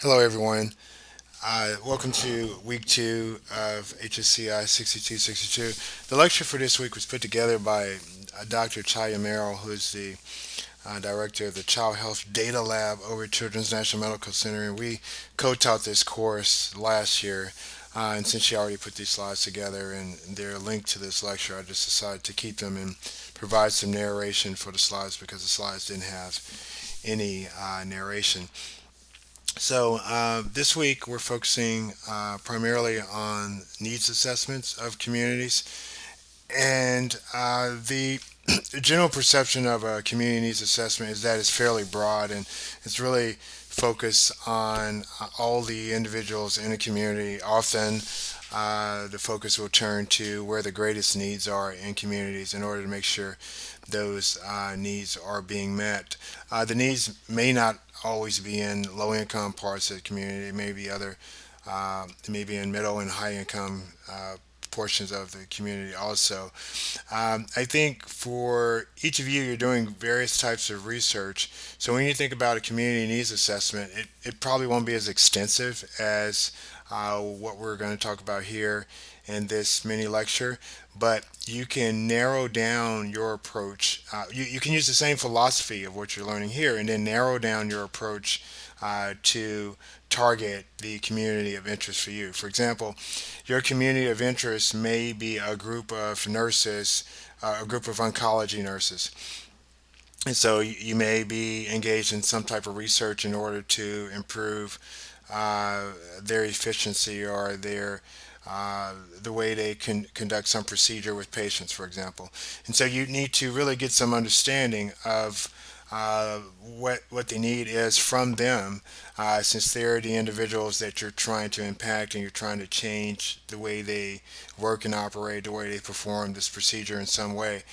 Hello, everyone. Welcome to week two of HSCI 6262. The lecture for this week was put together by Dr. Chaya Merrill, who is the director of the Child Health Data Lab over at Children's National Medical Center. And we co taught this course last year. And since she already put these slides together and they're linked to this lecture, I just decided to keep them and provide some narration for the slides because the slides didn't have any narration. So this week we're focusing primarily on needs assessments of communities, and the general perception of a community needs assessment is that it's fairly broad and it's really focused on all the individuals in a community. Often, the focus will turn to where the greatest needs are in communities in order to make sure those needs are being met. The needs may not always be in low income parts of the community. It may be it may be in middle and high income portions of the community also. I think for each of you, you're doing various types of research. So when you think about a community needs assessment, it probably won't be as extensive as what we're going to talk about here in this mini lecture, but you can narrow down your approach. You can use the same philosophy of what you're learning here and then narrow down your approach to target the community of interest for you. For example, your community of interest may be a group of nurses, a group of oncology nurses. And so you may be engaged in some type of research in order to improve uh, their efficiency or the way they can conduct some procedure with patients, for example. And so you need to really get some understanding of what the need is from them, since they're the individuals that you're trying to impact and you're trying to change the way they work and operate, the way they perform this procedure in some way.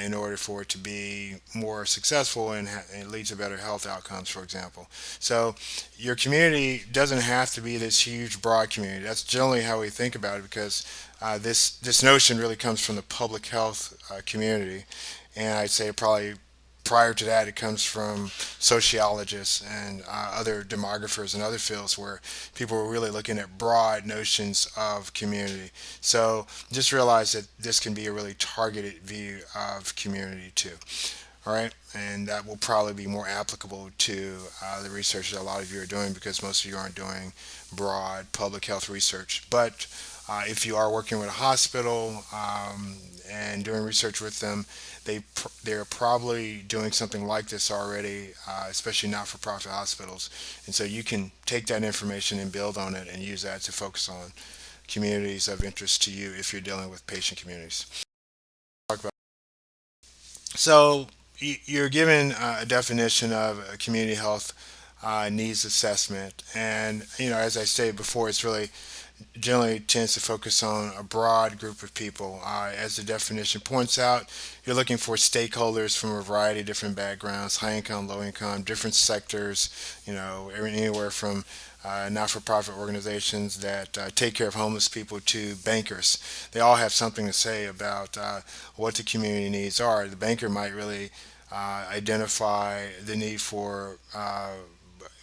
In order for it to be more successful and lead to better health outcomes, for example. So, your community doesn't have to be this huge, broad community. That's generally how we think about it because this notion really comes from the public health community, and I'd say probably prior to that, it comes from sociologists and other demographers and other fields where people were really looking at broad notions of community. So just realize that this can be a really targeted view of community too. All right, and that will probably be more applicable to the research that a lot of you are doing because most of you aren't doing broad public health research. But if you are working with a hospital and doing research with them, they're probably doing something like this already, especially not-for-profit hospitals. And so you can take that information and build on it and use that to focus on communities of interest to you if you're dealing with patient communities. Talk about so you're given a definition of a community health needs assessment, and as I stated before, it's really generally tends to focus on a broad group of people. As the definition points out, you're looking for stakeholders from a variety of different backgrounds, high income, low income, different sectors, anywhere from not-for-profit organizations that take care of homeless people to bankers. They all have something to say about what the community needs are. The banker might really identify the need for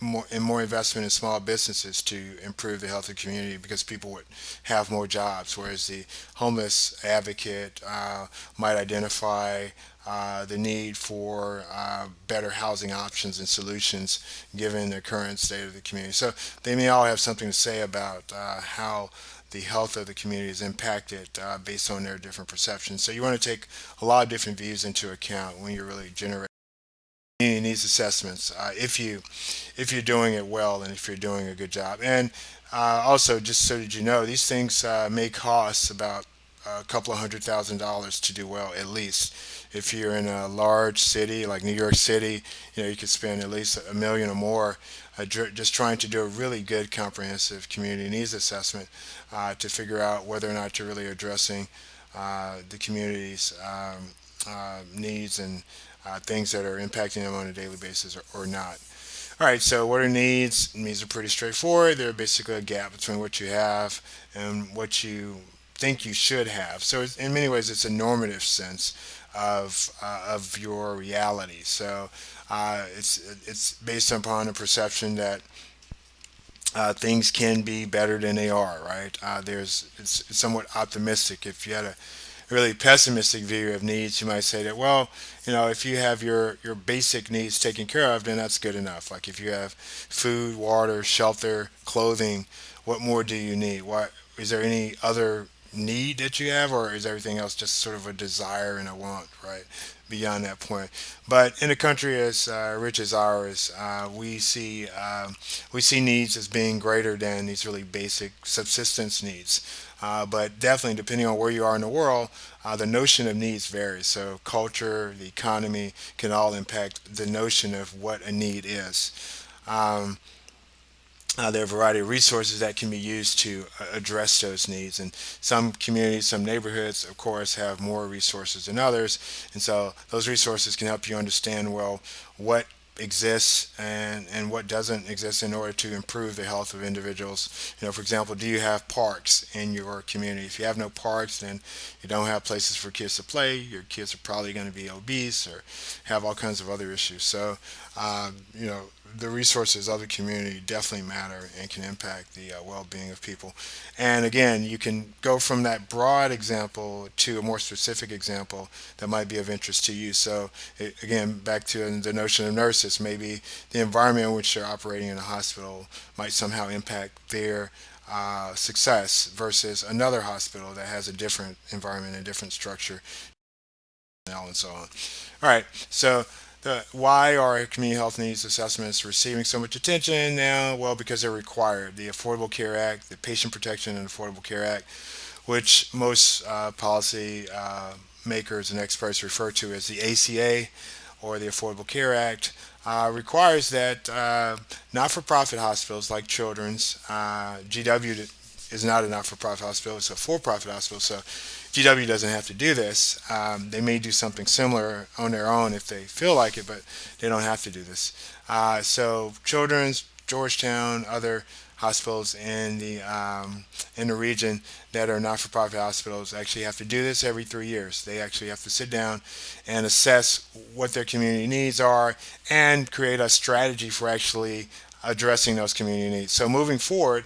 more investment in small businesses to improve the health of the community because people would have more jobs, whereas the homeless advocate might identify the need for better housing options and solutions given the current state of the community. So they may all have something to say about how the health of the community is impacted based on their different perceptions. So you want to take a lot of different views into account when you're really generating needs assessments, if you're doing it well and if you're doing a good job. And also, just so that you know, these things may cost about a couple of $100,000 to do well, at least. If you're in a large city like New York City, you could spend at least a million or more just trying to do a really good comprehensive community needs assessment to figure out whether or not you're really addressing the community's needs and things that are impacting them on a daily basis or not. All right, so what are needs? Needs are pretty straightforward. They're basically a gap between what you have and what you think you should have. So in many ways, it's a normative sense of your reality. So it's based upon a perception that things can be better than they are, right? It's somewhat optimistic. If you had a really pessimistic view of needs, you might say that, well, if you have your basic needs taken care of, then that's good enough. Like if you have food, water, shelter, clothing, what more do you need? What is there any other need that you have, or is everything else just sort of a desire and a want, right? Beyond that point, but in a country as rich as ours, we see needs as being greater than these really basic subsistence needs. But definitely, depending on where you are in the world, the notion of needs varies. So, culture, the economy can all impact the notion of what a need is. Um, there are a variety of resources that can be used to address those needs. And some communities, some neighborhoods, of course, have more resources than others. And so those resources can help you understand, well, what exists and what doesn't exist in order to improve the health of individuals. For example, do you have parks in your community? If you have no parks, then you don't have places for kids to play. Your kids are probably going to be obese or have all kinds of other issues. So, the resources of the community definitely matter and can impact the well-being of people. And again, you can go from that broad example to a more specific example that might be of interest to you. So, again, back to the notion of nurses, maybe the environment in which they're operating in a hospital might somehow impact their success versus another hospital that has a different environment, a different structure, and so on. All right, so why are community health needs assessments receiving so much attention now? Well, because they're required. The Affordable Care Act, the Patient Protection and Affordable Care Act, which most policy makers and experts refer to as the ACA or the Affordable Care Act, requires that not-for-profit hospitals like Children's, GW is not a not-for-profit hospital; it's a for-profit hospital. So GW doesn't have to do this. They may do something similar on their own if they feel like it, but they don't have to do this. So Children's, Georgetown, other hospitals in the region that are not-for-profit hospitals actually have to do this every 3 years. They actually have to sit down and assess what their community needs are and create a strategy for actually addressing those community needs. So moving forward,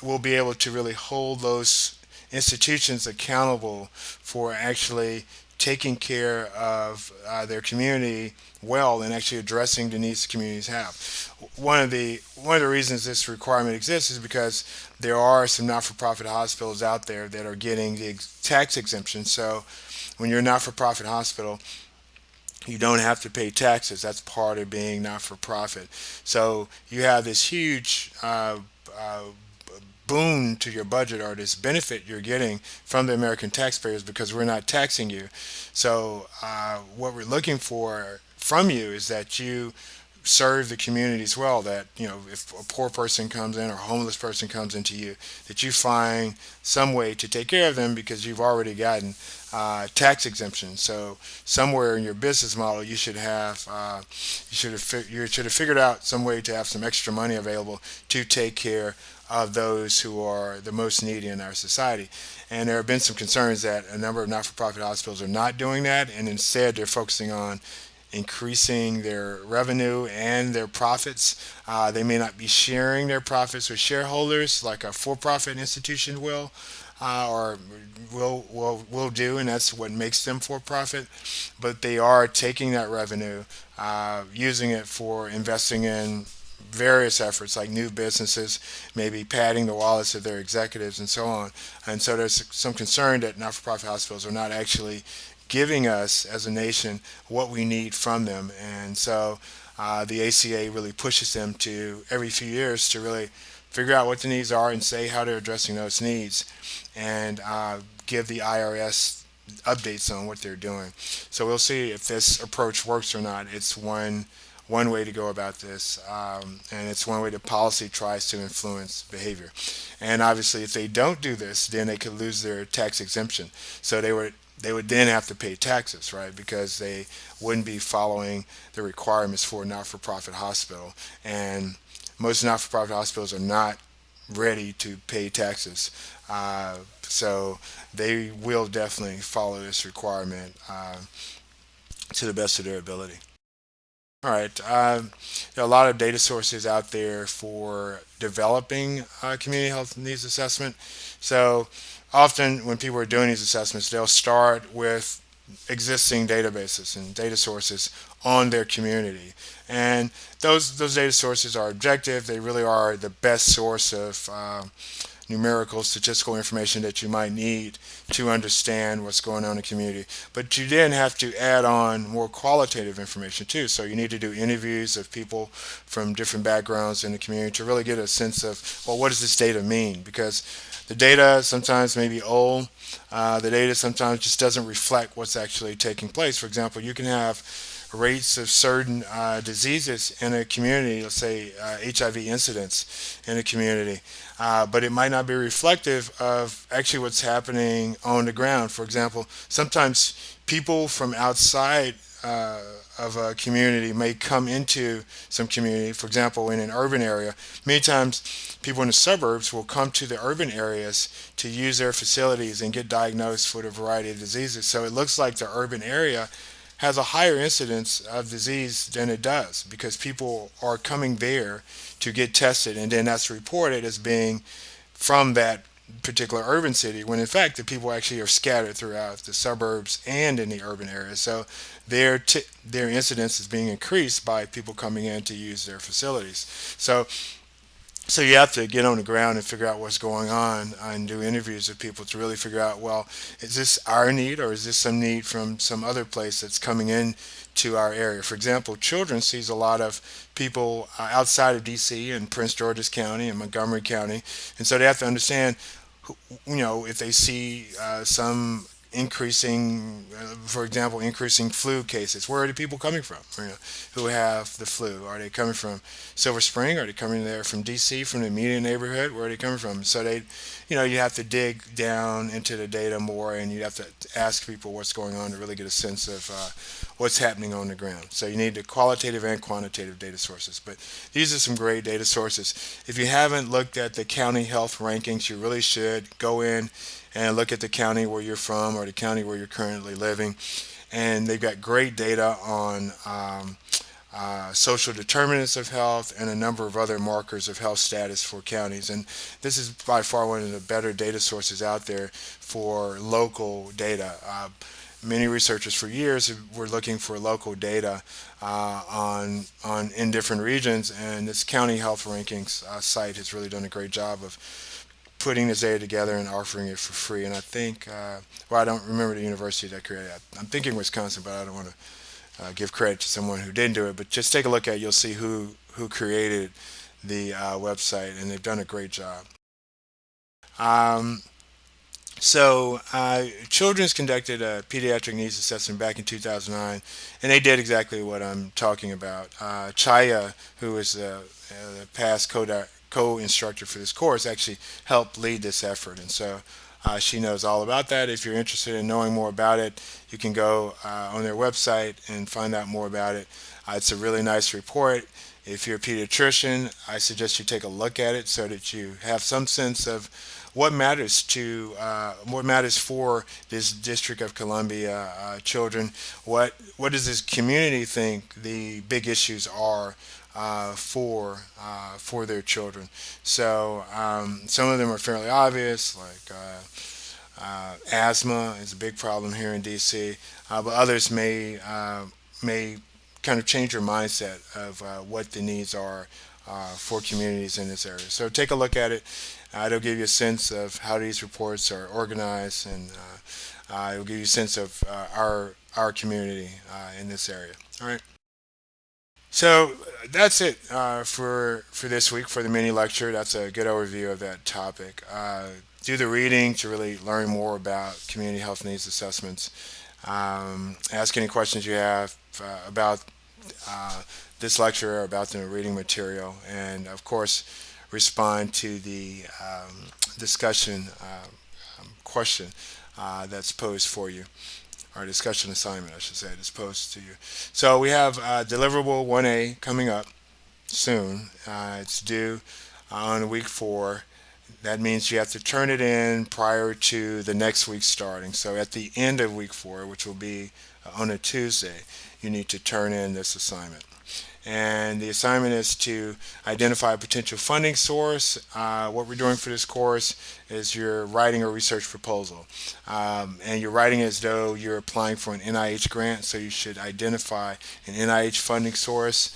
we'll be able to really hold those institutions accountable for actually taking care of their community well and actually addressing the needs the communities have. One of the reasons this requirement exists is because there are some not-for-profit hospitals out there that are getting the tax exemption. So when you're a not-for-profit hospital, you don't have to pay taxes. That's part of being not-for-profit. So you have this huge uh, boon to your budget, or this benefit you're getting from the American taxpayers because we're not taxing you. So what we're looking for from you is that you serve the communities well. That if a poor person comes in or a homeless person comes into you, that you find some way to take care of them because you've already gotten tax exemption. So somewhere in your business model, you should have figured out some way to have some extra money available to take care of those who are the most needy in our society. And there have been some concerns that a number of not-for-profit hospitals are not doing that, and instead they're focusing on increasing their revenue and their profits. They may not be sharing their profits with shareholders like a for-profit institution will, or will do, and that's what makes them for-profit. But they are taking that revenue, using it for investing in various efforts like new businesses, maybe padding the wallets of their executives and so on. And so there's some concern that not-for-profit hospitals are not actually giving us as a nation what we need from them. And so the ACA really pushes them to every few years to really figure out what the needs are and say how they're addressing those needs, and give the IRS updates on what they're doing. So we'll see if this approach works or not. It's one way to go about this, and it's one way the policy tries to influence behavior. And obviously, if they don't do this, then they could lose their tax exemption. So they would then have to pay taxes, right? Because they wouldn't be following the requirements for a not-for-profit hospital. And most not-for-profit hospitals are not ready to pay taxes. So they will definitely follow this requirement to the best of their ability. All right. There are a lot of data sources out there for developing community health needs assessment. So often when people are doing these assessments, they'll start with existing databases and data sources on their community. And those data sources are objective. They really are the best source of numerical, statistical information that you might need to understand what's going on in the community. But you then have to add on more qualitative information too. So you need to do interviews of people from different backgrounds in the community to really get a sense of, well, what does this data mean? Because the data sometimes may be old. The data sometimes just doesn't reflect what's actually taking place. For example, you can have rates of certain diseases in a community, let's say HIV incidents in a community, but it might not be reflective of actually what's happening on the ground. For example, sometimes people from outside of a community may come into some community. For example, in an urban area, many times people in the suburbs will come to the urban areas to use their facilities and get diagnosed with a variety of diseases. So it looks like the urban area has a higher incidence of disease than it does because people are coming there to get tested, and then that's reported as being from that particular urban city, when in fact the people actually are scattered throughout the suburbs and in the urban areas. So their incidence is being increased by people coming in to use their facilities. So you have to get on the ground and figure out what's going on and do interviews with people to really figure out, well, is this our need or is this some need from some other place that's coming in to our area? For example, children sees a lot of people outside of DC and Prince George's County and Montgomery County, and so they have to understand, if they see some increasing, for example, increasing flu cases. Where are the people coming from? Who have the flu? Are they coming from Silver Spring? Are they coming there from D.C. from the immediate neighborhood? Where are they coming from? So you have to dig down into the data more, and you have to ask people what's going on to really get a sense of what's happening on the ground. So you need the qualitative and quantitative data sources. But these are some great data sources. If you haven't looked at the county health rankings, you really should go in and look at the county where you're from or the county where you're currently living. And they've got great data on social determinants of health and a number of other markers of health status for counties. And this is by far one of the better data sources out there for local data. Many researchers for years were looking for local data on in different regions, and this county health rankings site has really done a great job of putting this data together and offering it for free. And I think, well, I don't remember the university that created it. I'm thinking Wisconsin, but I don't want to give credit to someone who didn't do it. But just take a look at it. You'll see who created the website, and they've done a great job. Um, Children's conducted a pediatric needs assessment back in 2009, and they did exactly what I'm talking about. Chaya, who is the past co-instructor for this course, actually helped lead this effort, and so she knows all about that. If you're interested in knowing more about it, you can go on their website and find out more about it. It's a really nice report. If you're a pediatrician, I suggest you take a look at it so that you have some sense of what matters for this District of Columbia children. What does this community think the big issues are for their children? So some of them are fairly obvious, like asthma is a big problem here in DC, but others may kind of change your mindset of what the needs are for communities in this area. So take a look at it. It'll give you a sense of how these reports are organized, and it'll give you a sense of our community in this area. All right. So that's it for this week for the mini lecture. That's a good overview of that topic. Do the reading to really learn more about community health needs assessments. Ask any questions you have about this lecture or about the reading material, and of course, respond to the discussion question that's posed for you, or discussion assignment, I should say, that's posed to you. So we have deliverable 1A coming up soon. It's due on week 4. That means you have to turn it in prior to the next week starting. So at the end of week 4, which will be on a Tuesday, you need to turn in this assignment. And the assignment is to identify a potential funding source. What we're doing for this course is you're writing a research proposal. And you're writing as though you're applying for an NIH grant, so you should identify an NIH funding source,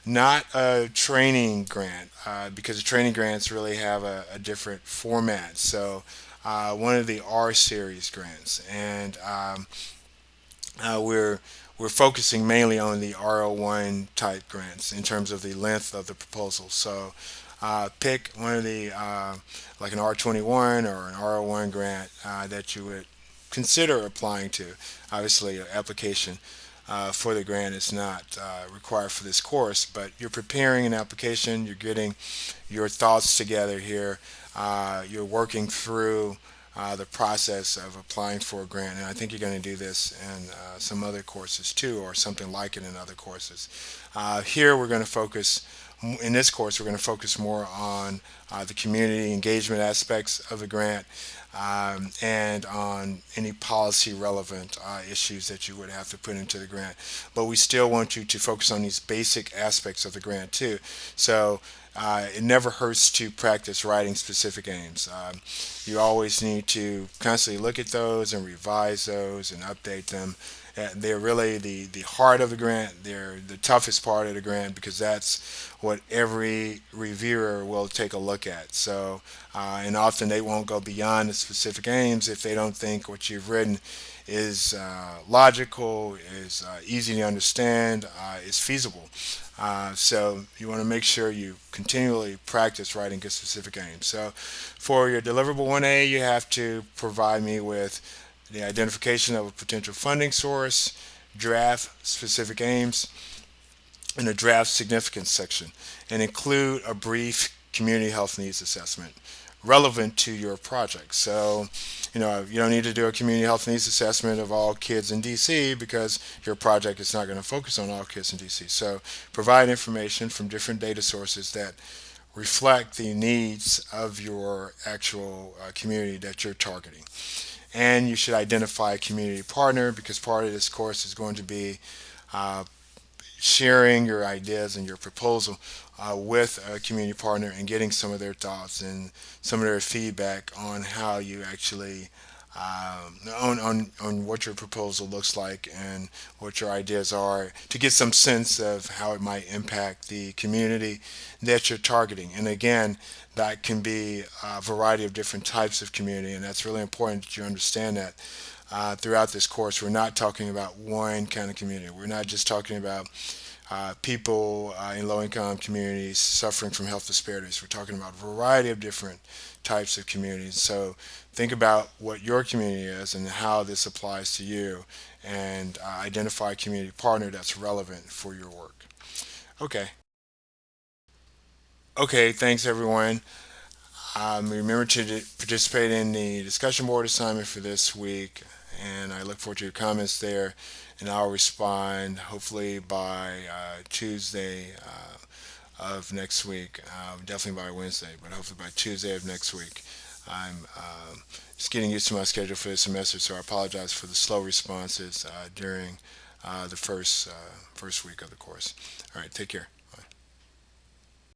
not a training grant, because the training grants really have a different format. So, one of the R series grants, and uh, we're we're focusing mainly on the RO1 type grants in terms of the length of the proposal. So, pick one of the like an R21 or an RO1 grant that you would consider applying to. Obviously, an application for the grant is not required for this course, but you're preparing an application, you're getting your thoughts together here, you're working through the process of applying for a grant. And I think you're going to do this in some other courses too, or something like it in other courses. Here, we're going to focus. In this course, we're going to focus more on the community engagement aspects of the grant, and on any policy relevant issues that you would have to put into the grant. But we still want you to focus on these basic aspects of the grant too. So, it never hurts to practice writing specific aims. You always need to constantly look at those and revise those and update them. They're really the heart of the grant. They're the toughest part of the grant because that's what every reviewer will take a look at. So, and often they won't go beyond the specific aims if they don't think what you've written is logical, is easy to understand, is feasible. So you want to make sure you continually practice writing good specific aims. So for your deliverable 1A, you have to provide me with the identification of a potential funding source, draft specific aims, and a draft significance section, and include a brief community health needs assessment relevant to your project. So, you don't need to do a community health needs assessment of all kids in DC because your project is not going to focus on all kids in DC. So, provide information from different data sources that reflect the needs of your actual community that you're targeting. And you should identify a community partner because part of this course is going to be uh, sharing your ideas and your proposal with a community partner and getting some of their thoughts and some of their feedback on how you actually on what your proposal looks like and what your ideas are to get some sense of how it might impact the community that you're targeting. And again, that can be a variety of different types of community, and that's really important that you understand that. Throughout this course, we're not talking about one kind of community. We're not just talking about people in low income communities suffering from health disparities. We're talking about a variety of different types of communities. So think about what your community is and how this applies to you, and identify a community partner that's relevant for your work. Okay. Okay, thanks everyone. Remember to participate in the discussion board assignment for this week, and I look forward to your comments there. And I'll respond hopefully by Tuesday of next week. Definitely by Wednesday, but hopefully by Tuesday of next week. I'm just getting used to my schedule for the semester, so I apologize for the slow responses during the first week of the course. All right, take care.